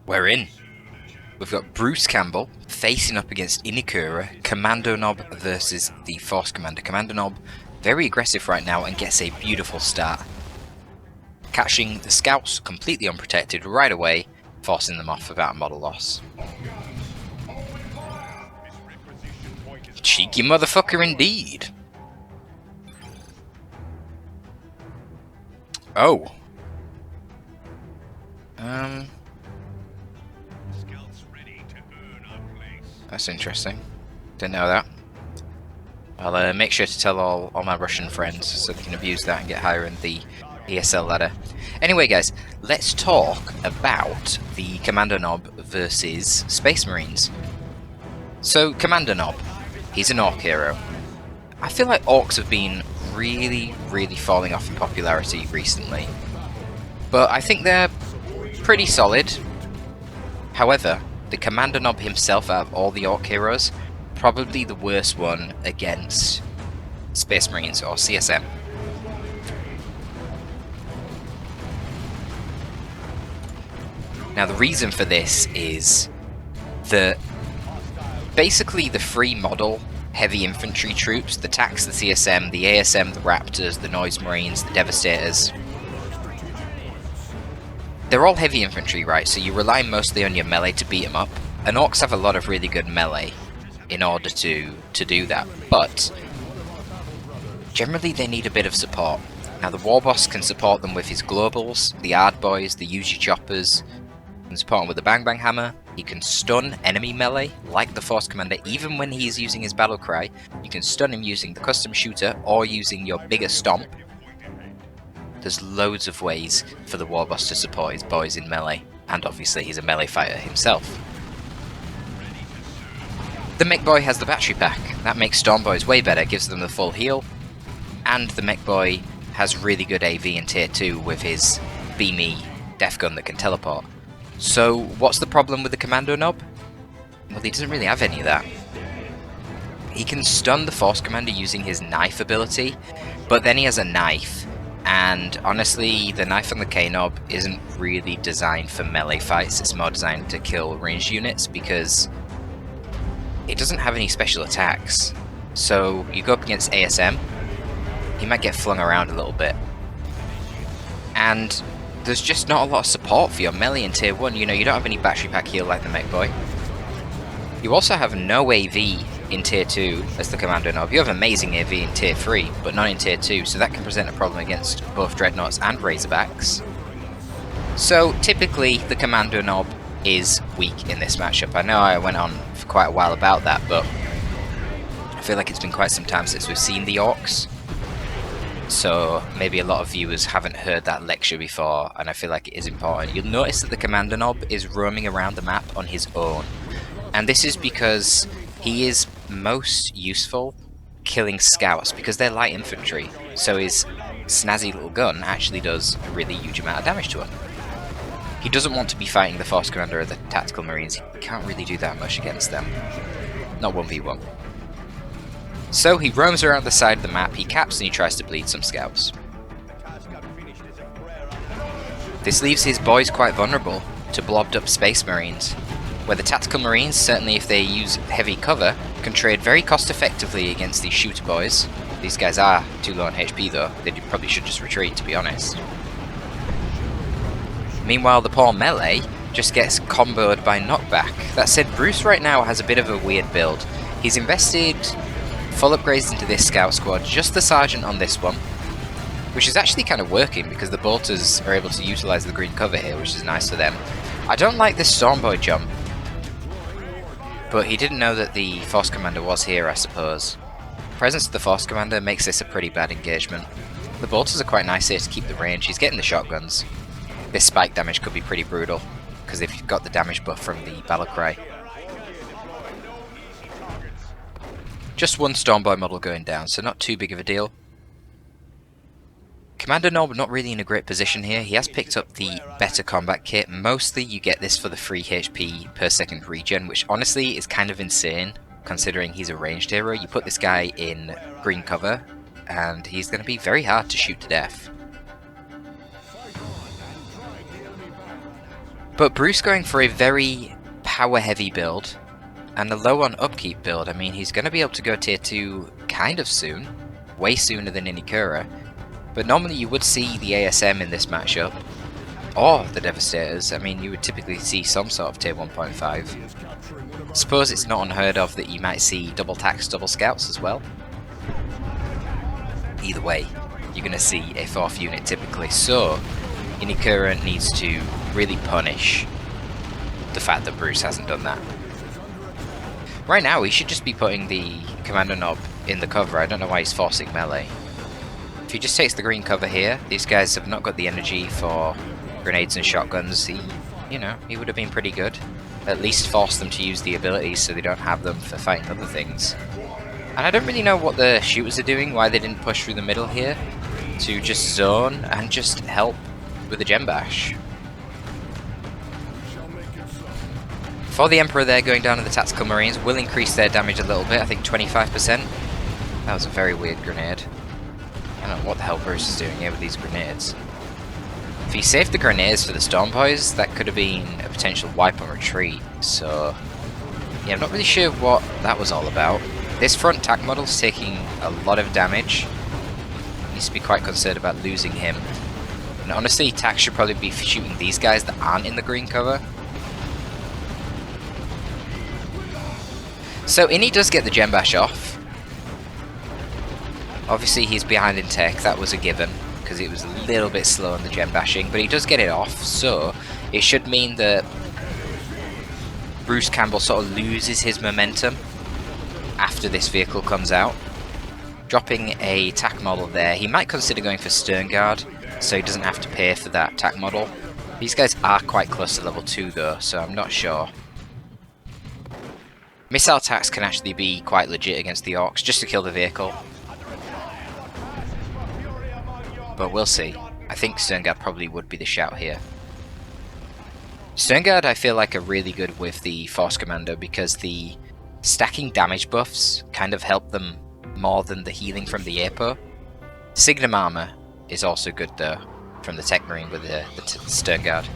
We're in. We've got Bruce Campbell facing up against Inekura, Commando Nob versus the Force Commander. Commando Nob very aggressive right now and gets a beautiful start, catching the scouts completely unprotected right away, forcing them off without a model loss. Cheeky motherfucker indeed. Oh. That's interesting. Didn't know that. I'll make sure to tell all my Russian friends so they can abuse that and get higher in the ESL ladder. Anyway guys, let's talk about the Commando Nob versus Space Marines. So Commando Nob, he's an Orc hero. I feel like Orcs have been really falling off in popularity recently, but I think they're pretty solid. However, the Commando Nob himself, out of all the Orc heroes, probably the worst one against Space Marines or CSM. Now the reason for this is that basically the free model heavy infantry troops, the TACs, the CSM, the ASM, the Raptors, the Noise Marines, the Devastators, they're all heavy infantry, right? So you rely mostly on your melee to beat them up. And Orcs have a lot of really good melee in order to do that, but generally they need a bit of support. Now the Warboss can support them with his globals, the Ard Boys, the Uzi Choppers, can support him with the Bang Bang Hammer. He can stun enemy melee, like the Force Commander, even when he is using his battle cry. You can stun him using the custom shooter or using your bigger stomp. There's loads of ways for the Warboss to support his boys in melee, and obviously he's a melee fighter himself. The Mech Boy has the battery pack. That makes Storm Boys way better, gives them the full heal, and the Mech Boy has really good AV in tier 2 with his beamy death gun that can teleport. So what's the problem with the Commando Nob? Well, he doesn't really have any of that. He can stun the Force Commander using his knife ability, but then he has a knife, and honestly the knife on the K-Nob isn't really designed for melee fights. It's more designed to kill ranged units because it doesn't have any special attacks. So you go up against ASM, he might get flung around a little bit, and there's just not a lot of support for your melee in tier 1. You know, you don't have any battery pack heal like the Mech Boy. You also have no AV in tier 2 as the Commando Nob. You have amazing AV in tier 3, but not in tier 2, so that can present a problem against both Dreadnoughts and Razorbacks. So typically the Commando Nob is weak in this matchup. I know I went on for quite a while about that, but I feel like it's been quite some time since we've seen the Orcs. So maybe a lot of viewers haven't heard that lecture before, and I feel like it is important. You'll notice that the Commando Nob is roaming around the map on his own, and this is because he is most useful killing scouts because they're light infantry, so his snazzy little gun actually does a really huge amount of damage to him. He doesn't want to be fighting the Force Commander or the Tactical Marines. He can't really do that much against them. Not 1v1. So he roams around the side of the map, he caps and he tries to bleed some scouts. This leaves his boys quite vulnerable to blobbed up Space Marines, where the Tactical Marines, certainly if they use heavy cover, can trade very cost effectively against these shooter boys. These guys are too low on HP though, they probably should just retreat, to be honest. Meanwhile the poor melee just gets comboed by knockback. That said, Bruce right now has a bit of a weird build. He's invested full upgrades into this scout squad, just the sergeant on this one, which is actually kind of working because the bolters are able to utilize the green cover here, which is nice for them. I don't like this Stormboy jump, but he didn't know that the Force Commander was here, I suppose. Presence of the Force Commander makes this a pretty bad engagement. The bolters are quite nice here to keep the range. He's getting the shotguns. This spike damage could be pretty brutal because if you've got the damage buff from the battle cry. Just one Stormboy model going down, so not too big of a deal. Commando Nob not really in a great position here. He has picked up the better combat kit. Mostly you get this for the free HP per second regen, which honestly is kind of insane considering he's a ranged hero. You put this guy in green cover and he's going to be very hard to shoot to death. But Bruce going for a very power-heavy build, and a low on upkeep build. I mean, he's going to be able to go tier 2 kind of soon, way sooner than Inekura, but normally you would see the ASM in this matchup, or the Devastators. I mean, you would typically see some sort of tier 1.5. Suppose it's not unheard of that you might see double tax, double scouts as well. Either way, you're going to see a 4th unit typically, so Inekura needs to really punish the fact that Bruce hasn't done that. Right now, he should just be putting the Commander Knob in the cover. I don't know why he's forcing melee. If he just takes the green cover here, these guys have not got the energy for grenades and shotguns. He would have been pretty good. At least force them to use the abilities so they don't have them for fighting other things. And I don't really know what the shooters are doing, why they didn't push through the middle here to just zone and just help with the gem bash. For the Emperor there, going down to the Tactical Marines will increase their damage a little bit, I think 25%. That was a very weird grenade. I don't know what the hell Bruce is doing here with these grenades. If he saved the grenades for the Storm Boys, that could have been a potential wipe on retreat, so yeah, I'm not really sure what that was all about. This front tac model's taking a lot of damage. Needs to be quite concerned about losing him. And honestly, tac should probably be shooting these guys that aren't in the green cover. So Innie does get the gem bash off. Obviously he's behind in tech, that was a given, because it was a little bit slow on the gem bashing, but he does get it off, so it should mean that Bruce Campbell sort of loses his momentum after this vehicle comes out. Dropping a tac model there, he might consider going for Stern Guard, so he doesn't have to pay for that tac model. These guys are quite close to level 2 though, so I'm not sure. Missile attacks can actually be quite legit against the Orcs, just to kill the vehicle. But we'll see. I think Sternguard probably would be the shout here. Sternguard I feel like are really good with the Force Commando because the stacking damage buffs kind of help them more than the healing from the Apo. Signum Armor is also good though, from the Tech Marine with the Sternguard.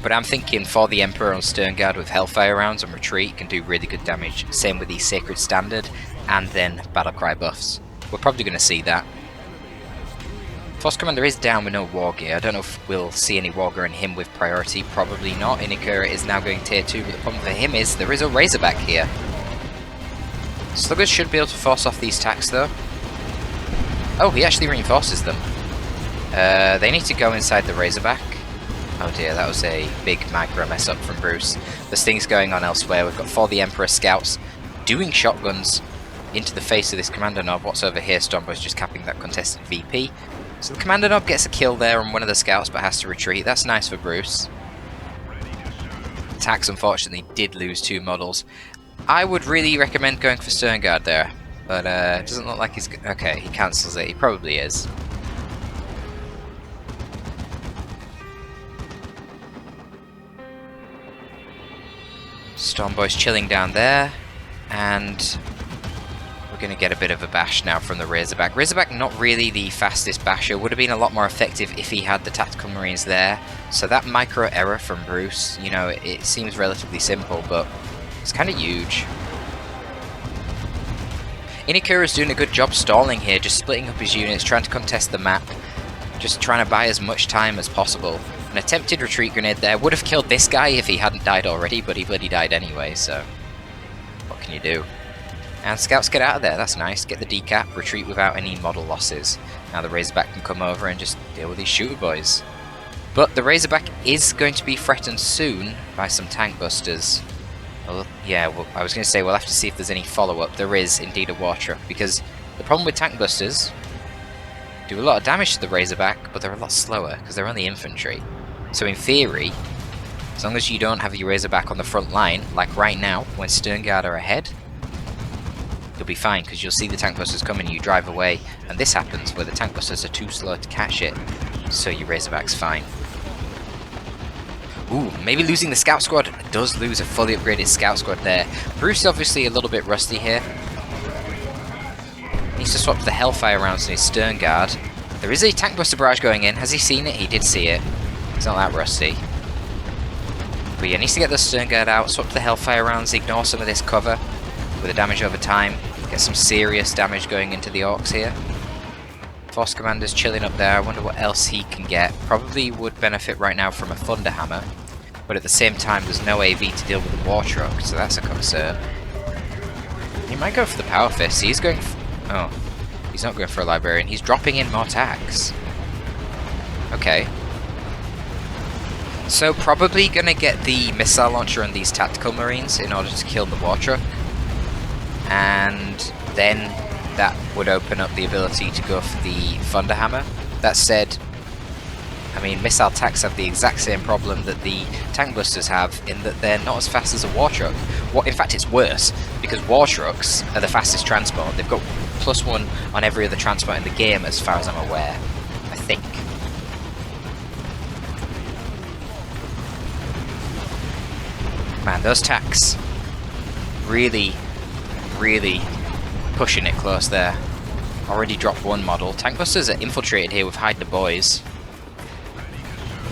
But I'm thinking for the Emperor on Sternguard with Hellfire rounds and retreat can do really good damage. Same with the Sacred Standard and then Battlecry buffs. We're probably going to see that. Force Commander is down with no War Gear. I don't know if we'll see any War Gear in him with priority. Probably not. Inekura is now going tier 2, but the problem for him is there is a Razorback here. Sluggers should be able to force off these tacs though. Oh, he actually reinforces them. They need to go inside the Razorback. Oh dear, that was a big macro mess up from Bruce. There's things going on elsewhere. We've got for the Emperor scouts doing shotguns into the face of this Commander Knob. What's over here? Stormboy's just capping that contested VP. So the Commander Knob gets a kill there on one of the scouts but has to retreat. That's nice for Bruce. Tax unfortunately did lose 2 models. I would really recommend going for Sternguard there, but it doesn't look like he's... Okay, he cancels it. He probably is. Stormboy's chilling down there, and we're going to get a bit of a bash now from the Razorback. Razorback not really the fastest basher, would have been a lot more effective if he had the Tactical Marines there. So that micro error from Bruce, you know, it seems relatively simple, but it's kind of huge. Inekura's doing a good job stalling here, just splitting up his units, trying to contest the map, just trying to buy as much time as possible. An attempted retreat grenade there would have killed this guy if he hadn't died already, but he bloody died anyway, so what can you do? And scouts get out of there, that's nice. Get the decap, retreat without any model losses. Now the Razorback can come over and just deal with these shooter boys. But the Razorback is going to be threatened soon by some tank busters. Well, yeah, well, I was going to say we'll have to see if there's any follow-up. There is indeed a war truck, because the problem with tank busters do a lot of damage to the Razorback, but they're a lot slower because they're only infantry. So in theory, as long as you don't have your Razorback on the front line, like right now, when Sternguard are ahead, you'll be fine, because you'll see the tank busters coming and you drive away, and this happens where the tank busters are too slow to catch it, so your Razorback's fine. Ooh, maybe losing the scout squad. Does lose a fully upgraded scout squad there. Bruce is obviously a little bit rusty here. Needs to swap the Hellfire rounds in his Sternguard. There is a tank buster barrage going in. Has he seen it? He did see it. He's not that rusty. But yeah, needs to get the Stern Guard out, swap the Hellfire rounds, ignore some of this cover with the damage over time, get some serious damage going into the Orcs here. Force Commander's chilling up there, I wonder what else he can get. Probably would benefit right now from a Thunder Hammer, but at the same time there's no AV to deal with the War Truck, so that's a concern. He might go for the Power Fist, he's going oh, he's not going for a Librarian, he's dropping in more attacks. Okay. So probably gonna get the Missile Launcher and these Tactical Marines in order to kill the War Truck. And then that would open up the ability to go for the Thunder Hammer. That said, I mean, missile attacks have the exact same problem that the Tank Busters have, in that they're not as fast as a War Truck. In fact, it's worse, because War Trucks are the fastest transport. They've got +1 on every other transport in the game, as far as I'm aware. I think. Man, those attacks really pushing it close there. Already dropped one model. Tank Busters are infiltrated here with Hide the Boys.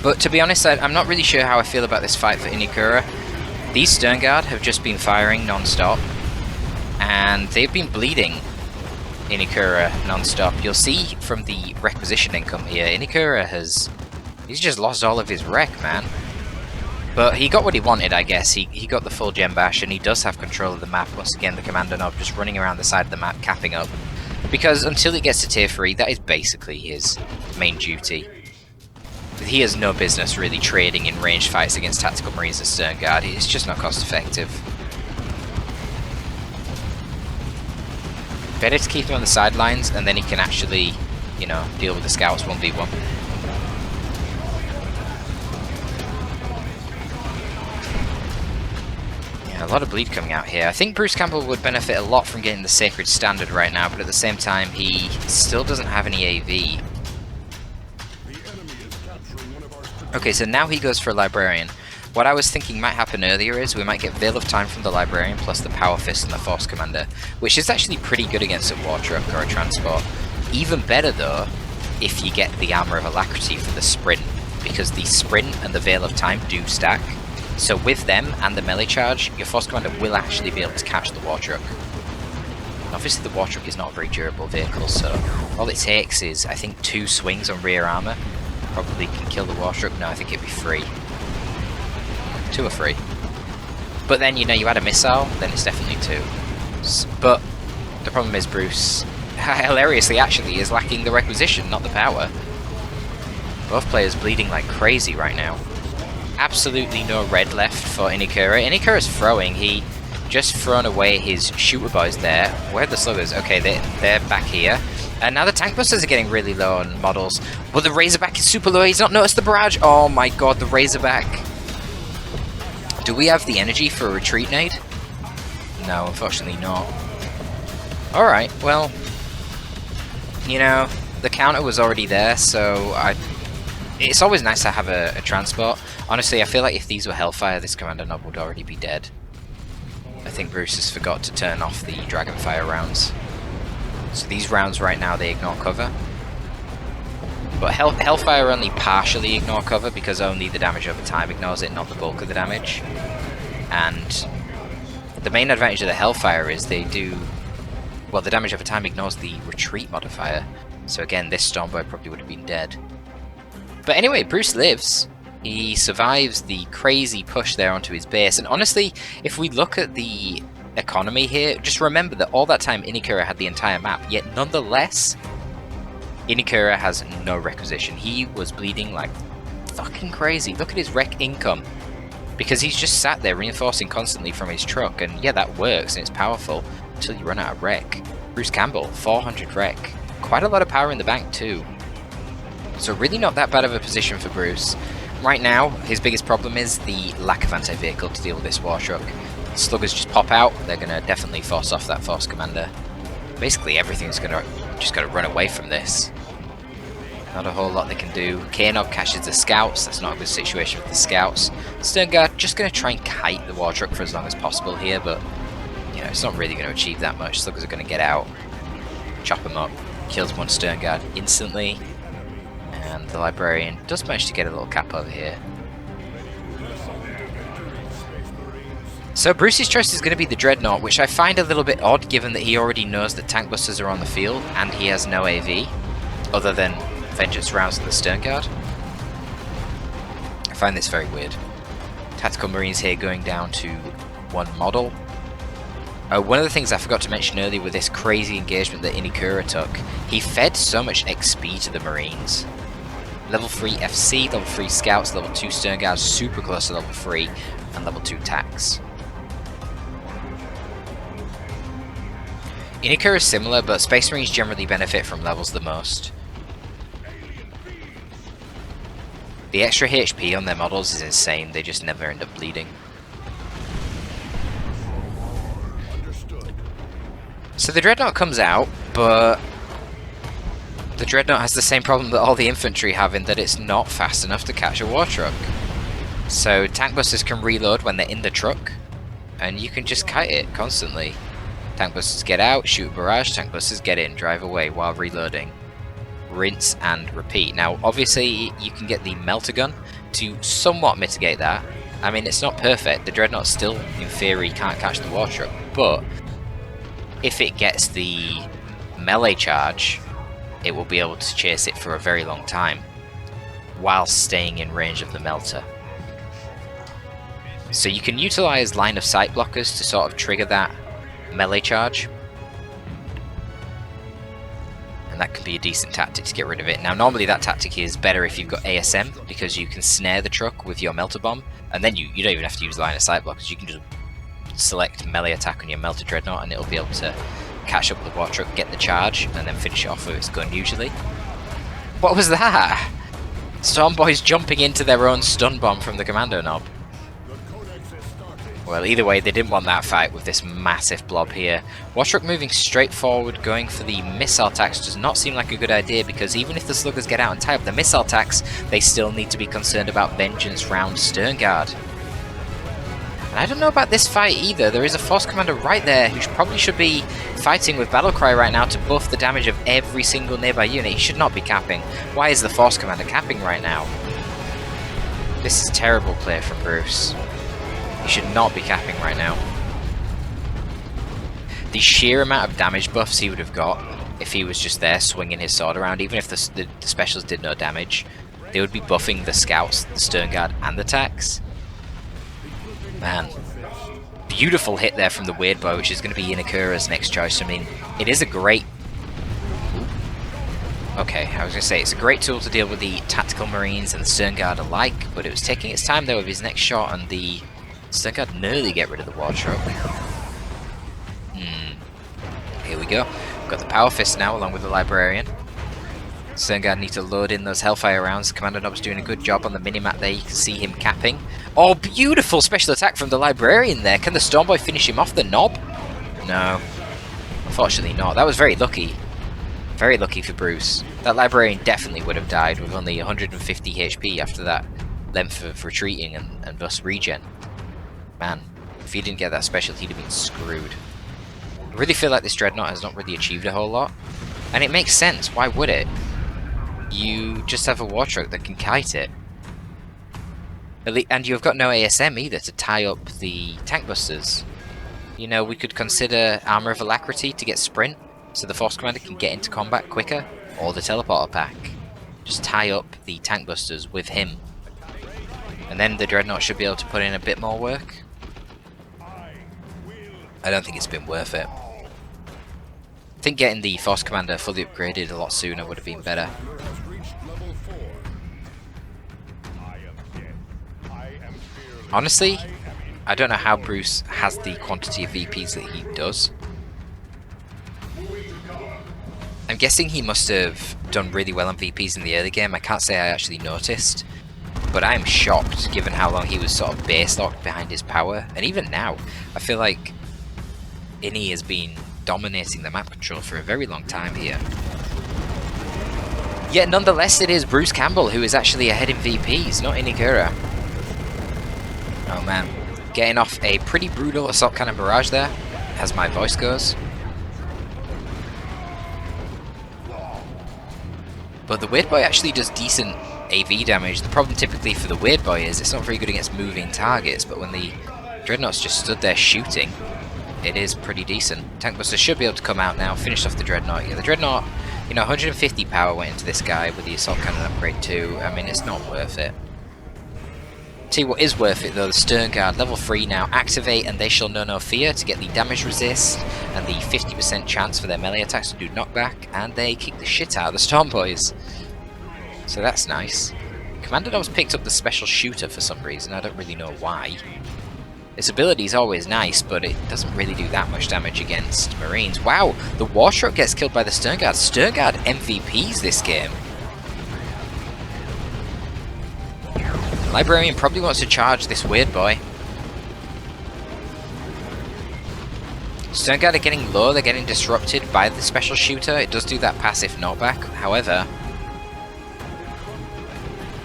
But to be honest, I'm not really sure how I feel about this fight for Inekura. These Stern Guard have just been firing non-stop, and they've been bleeding Inekura non-stop. You'll see from the requisition income here, Inekura he's just lost all of his wreck, man. But he got what he wanted, I guess. He got the full gem bash, and he does have control of the map. Once again, the Commander Knob just running around the side of the map, capping up. Because until he gets to tier 3, that is basically his main duty. He has no business really trading in ranged fights against Tactical Marines and Stern Guard. It's just not cost effective. Better to keep him on the sidelines, and then he can actually, you know, deal with the scouts 1v1. A lot of bleed coming out here. I think Bruce Campbell would benefit a lot from getting the Sacred Standard right now, but at the same time he still doesn't have any AV. Okay, so now he goes for a Librarian. What I was thinking might happen earlier is we might get Veil of Time from the Librarian plus the Power Fist and the Force Commander, which is actually pretty good against a War Truck or a Transport. Even better though if you get the Armor of Alacrity for the Sprint, because the Sprint and the Veil of Time do stack. So with them and the melee charge, your Force Commander will actually be able to catch the War Truck. Obviously the War Truck is not a very durable vehicle, so all it takes is, I think, 2 swings on rear armor. Probably can kill the War Truck. No, I think it'd be 3. 2 or 3. But then, you know, you add a missile, then it's definitely 2. But the problem is Bruce, hilariously actually, is lacking the requisition, not the power. Both players bleeding like crazy right now. Absolutely no red left for Inekura. Inekura's throwing. He just thrown away his shooter boys there. Where are the sluggers? Okay, they're back here. And now the Tank Busters are getting really low on models. But the Razorback is super low. He's not noticed the barrage. Oh my god, the Razorback. Do we have the energy for a retreat nade? No, unfortunately not. Alright, well, you know, the counter was already there, so it's always nice to have a transport. Honestly, I feel like if these were Hellfire, this Commander Knob would already be dead. I think Bruce has forgot to turn off the Dragonfire rounds. So these rounds right now, they ignore cover. But Hellfire only partially ignore cover, because only the damage over time ignores it, not the bulk of the damage. And the main advantage of the Hellfire is they do... well, the damage over time ignores the retreat modifier. So again, this Stormboy probably would have been dead. But anyway, Bruce lives. He survives the crazy push there onto his base, and honestly, if we look at the economy here, just remember that all that time Inekura had the entire map, yet nonetheless, Inekura has no requisition. He was bleeding like fucking crazy. Look at his wreck income, because he's just sat there reinforcing constantly from his truck, and yeah, that works and it's powerful until you run out of wreck. Bruce Campbell, 400 wreck. Quite a lot of power in the bank too. So really not that bad of a position for Bruce. Right now, his biggest problem is the lack of anti-vehicle to deal with this War Truck. Sluggers just pop out, they're going to definitely force off that Force Commander. Basically everything's going to just got to run away from this. Not a whole lot they can do. K-Nog catches the Scouts, that's not a good situation with the Scouts. Stern Guard just going to try and kite the War Truck for as long as possible here, but you know, it's not really going to achieve that much. Sluggers are going to get out, chop him up, kills one Stern Guard instantly. And the Librarian does manage to get a little cap over here. So Bruce's choice is going to be the Dreadnought, which I find a little bit odd given that he already knows that tank busters are on the field and he has no AV, other than Vengeance rounds and the Stern Guard. I find this very weird. Tactical Marines here going down to one model. One of the things I forgot to mention earlier with this crazy engagement that Inekura took, he fed so much XP to the Marines. Level 3 FC, level 3 Scouts, level 2 Stern Guards, super close to level 3, and level 2 Tacs. Inekura is similar, but Space Marines generally benefit from levels the most. The extra HP on their models is insane, they just never end up bleeding. So the Dreadnought comes out, but the Dreadnought has the same problem that all the infantry have in that it's not fast enough to catch a war truck. So tank busters can reload when they're in the truck, and you can just kite it constantly. Tank busters get out, shoot a barrage, tank busters get in, drive away while reloading. Rinse and repeat. Now obviously you can get the melter gun to somewhat mitigate that. I mean, it's not perfect, the Dreadnought still in theory can't catch the war truck, but if it gets the melee charge, it will be able to chase it for a very long time while staying in range of the melter. So you can utilize line of sight blockers to sort of trigger that melee charge, and that can be a decent tactic to get rid of it. Now normally that tactic is better if you've got ASM, because you can snare the truck with your melter bomb, and then you don't even have to use line of sight blockers, you can just select melee attack on your melter Dreadnought and it'll be able to catch up with the war truck, get the charge, and then finish it off with its gun usually. What was that? Stormboys jumping into their own stun bomb from the commando knob. Well, either way, they didn't want that fight with this massive blob here. War truck moving straight forward, going for the missile attacks does not seem like a good idea, because even if the sluggers get out and tie up the missile attacks, they still need to be concerned about Vengeance round Stern Guard. And I don't know about this fight either. There is a Force Commander right there who probably should be fighting with Battlecry right now to buff the damage of every single nearby unit. He should not be capping. Why is the Force Commander capping right now? This is terrible play from Bruce. He should not be capping right now. The sheer amount of damage buffs he would have got if he was just there swinging his sword around, even if the specials did no damage, they would be buffing the Scouts, the Stern Guard, and the Tacs. Man. Beautiful hit there from the Weird Boy, which is going to be Inekura's next choice. I mean, it is a great... Okay, I was going to say, it's a great tool to deal with the Tactical Marines and the Stern Guard alike, but it was taking its time there with his next shot, and the Stern Guard nearly get rid of the war truck. Here we go. We've got the Power Fist now, along with the Librarian. Stern Guard need to load in those Hellfire rounds. Commander Nob's doing a good job on the minimap there. You can see him capping. Oh, beautiful special attack from the Librarian there. Can the Stormboy finish him off the knob? No. Unfortunately not. That was very lucky. Very lucky for Bruce. That Librarian definitely would have died with only 150 HP after that length of retreating and thus regen. Man, if he didn't get that special, he'd have been screwed. I really feel like this Dreadnought has not really achieved a whole lot. And it makes sense. Why would it? You just have a war truck that can kite it. And you've got no ASM either to tie up the tank busters. You know, we could consider Armour of Alacrity to get sprint, so the Force Commander can get into combat quicker, or the Teleporter pack. Just tie up the tank busters with him. And then the Dreadnought should be able to put in a bit more work. I don't think it's been worth it. I think getting the Force Commander fully upgraded a lot sooner would have been better. Honestly, I don't know how Bruce has the quantity of VPs that he does. I'm guessing he must have done really well on VPs in the early game. I can't say I actually noticed, but I am shocked given how long he was sort of base locked behind his power. And even now, I feel like Innie has been dominating the map control for a very long time here. Yet nonetheless, it is Bruce Campbell who is actually ahead in VPs, not Inekura. Oh man, getting off a pretty brutal assault cannon barrage there, as my voice goes. But the Weird Boy actually does decent AV damage. The problem typically for the Weird Boy is it's not very good against moving targets, but when the Dreadnought's just stood there shooting, it is pretty decent. Tank Buster should be able to come out now, finish off the Dreadnought. Yeah, the Dreadnought, you know, 150 power went into this guy with the Assault Cannon upgrade too. I mean, it's not worth it. Tell you what is worth it though, the Stern Guard, level 3 now, activate and they shall know no fear to get the damage resist and the 50% chance for their melee attacks to do knockback, and they kick the shit out of the Storm Boys. So that's nice. Commander Knobs picked up the special shooter for some reason, I don't really know why. Its ability is always nice, but it doesn't really do that much damage against Marines. Wow, the Warstroke gets killed by the Stern Guard. Stern Guard MVPs this game. Librarian probably wants to charge this Weird Boy. Stern Guard are getting low, they're getting disrupted by the special shooter. It does do that passive knockback, however,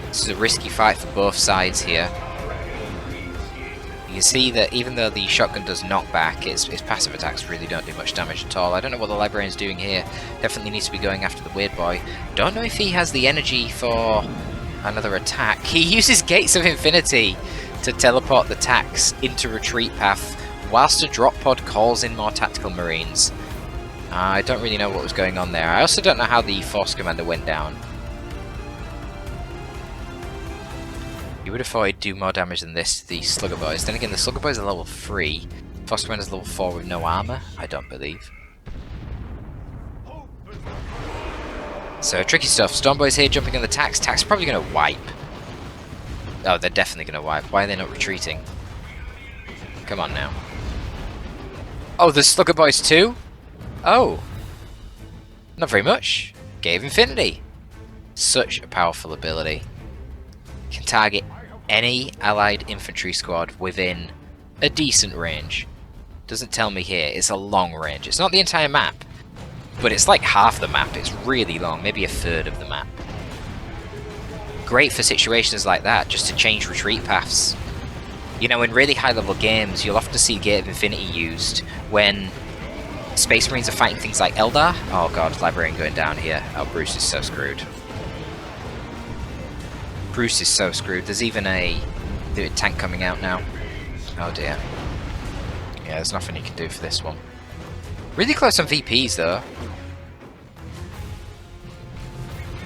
this is a risky fight for both sides here. You can see that even though the shotgun does knockback, its passive attacks really don't do much damage at all. I don't know what the Librarian's doing here. Definitely needs to be going after the Weird Boy. Don't know if he has the energy for another attack. He uses Gates of Infinity to teleport the tanks into retreat path, whilst a drop pod calls in more tactical Marines. I don't really know what was going on there. I also don't know how the Force Commander went down. You would have thought he'd do more damage than this to the Slugger Boys. Then again, the Slugger Boys are level 3. Force Commander's level 4 with no armor? I don't believe. So, tricky stuff. Storm Boys here jumping on the Tax. Tax probably going to wipe. Oh, they're definitely going to wipe. Why are they not retreating? Come on now. Oh, there's Slugger Boys too? Oh. Not very much. Gave Infinity. Such a powerful ability. Can target any allied infantry squad within a decent range. Doesn't tell me here. It's a long range. It's not the entire map, but it's like half the map. It's really long, maybe a third of the map. Great for situations like that, just to change retreat paths. You know, in really high level games, you'll often see Gate of Infinity used when Space Marines are fighting things like Eldar. Oh god, Librarian going down here. Oh, Bruce is so screwed. Bruce is so screwed. There's even a tank coming out now. Oh dear. Yeah, there's nothing you can do for this one. Really close on VPs though.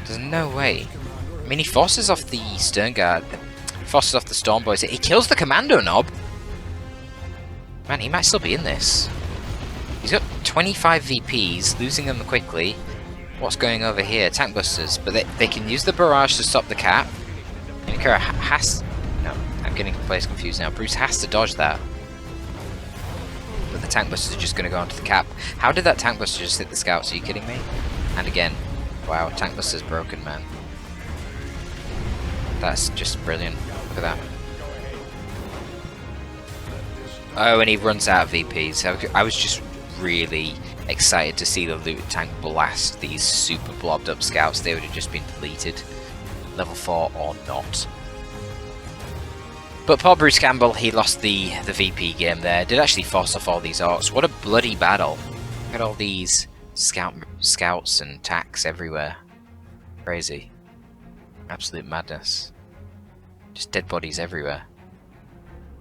There's no way. I mean, he forces off the Stern Guard, forces off the Storm Boys. He kills the Commando Knob. Man, he might still be in this. He's got 25 VPs, losing them quickly. What's going over here? Tank Busters, but they can use the barrage to stop the cap. Inekura has... No, I'm getting players confused now. Bruce has to dodge that. But the Tank Busters are just going to go onto the cap. How did that Tank Buster just hit the Scouts? Are you kidding me? And again, wow, Tank Buster's broken, man. That's just brilliant. Look at that. Oh, and he runs out of VPs. I was just really excited to see the Looted Tank blast these super blobbed up Scouts. They would have just been deleted. Level 4 or not. But poor Bruce Campbell, he lost the VP game there. Did actually force off all these orcs. What a bloody battle. Look at all these scouts and tanks everywhere. Crazy. Absolute madness. Just dead bodies everywhere.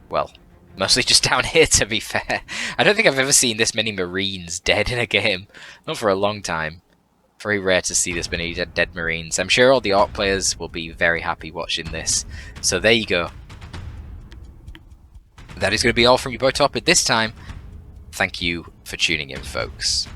Well, mostly just down here, to be fair. I don't think I've ever seen this many Marines dead in a game. Not for a long time. Very rare to see this many dead Marines. I'm sure all the Orc players will be very happy watching this. So there you go. That is going to be all from your boy Torpid this time. Thank you for tuning in, folks.